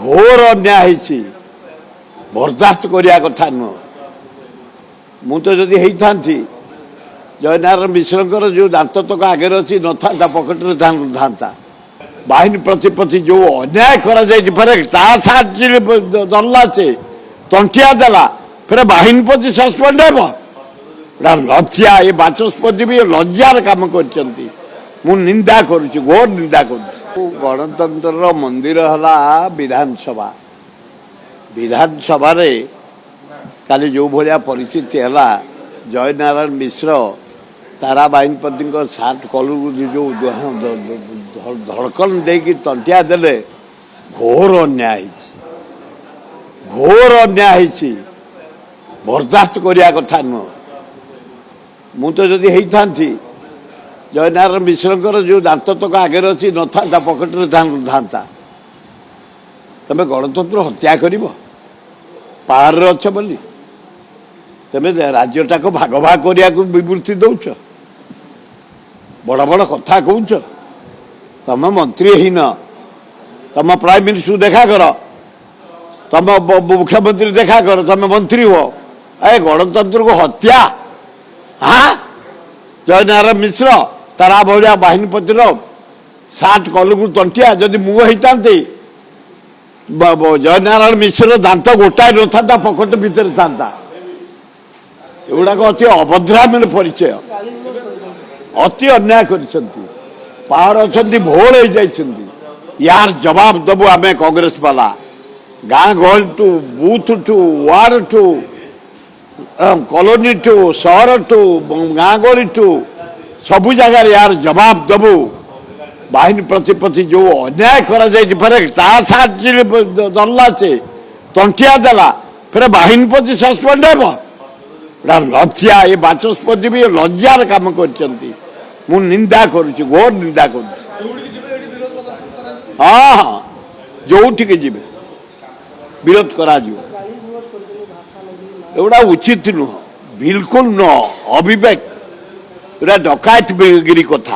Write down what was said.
घोर अन्याय बर्दास्त करिया कथा नुह मु तो जदि होता जयनारायण मिश्र जो दांत तक आगे अच्छी न था पकेट था बाहिनी प्रति जो अन्याय दल्ला से तंटिया देला फिर बाहिनी प्रति सस्पेंड हे लज्जा ये बाचस्पति भी लज्जार काम कर निंदा करुच्ची घोर निंदा कर गणतंत्र मंदिर है विधानसभा विधानसभा काली जो भाया परिस्थिति है जयनारायण मिश्र तारा बाहिनीपति सार्ट कलू जो धड़कन दे तंटिया देले घोर अन्याय बर्दास्त करिया कथा नुह मु तो जदि होता जयनारायण मिश्र जो दांत तक आगे अच्छी न था पकेट था तमें गणतंत्र हत्या कर पावर अच्छ बोली तमें राज्यटा को भाग भाग करिया विवृत्ति दौच बड़ बड़ कथा कौच तुम मंत्री हीन तुम प्राइम मिनिस्टर देखा कर तुम मुख्यमंत्री देखा कर तुम मंत्री हो ए गणतंत्र को हत्या हाँ जयनारायण मिश्र तारा भाया बाहिनीपतिर सार्ट कलू तंटिया जदि मु होता जयनारायण मिश्र दांत गोटाए न था पकेट भितर था एगुड़ाक अति अभद्रामी परिचय अति अन्याय कर भोल हो यार जवाब दबु आम कांग्रेस वाला गाँ गहल to booth to ward to colony to सहर टू गाँ गहली टू सबु जगार यार जवाब दबु बाहिनी प्रति जो अन्याय दल्ला से तंटिया देला फिर बाहिनी प्रति सस्पेंड हे लज्जा ये बाचस्पति भी लज्जार काम कर निंदा करुच्ची घोर निंदा कर हाँ हाँ जो जी विरोध करा एगुड़ा उचित नुह बिल्कुल न अविवेक डकायत गिरी कथा।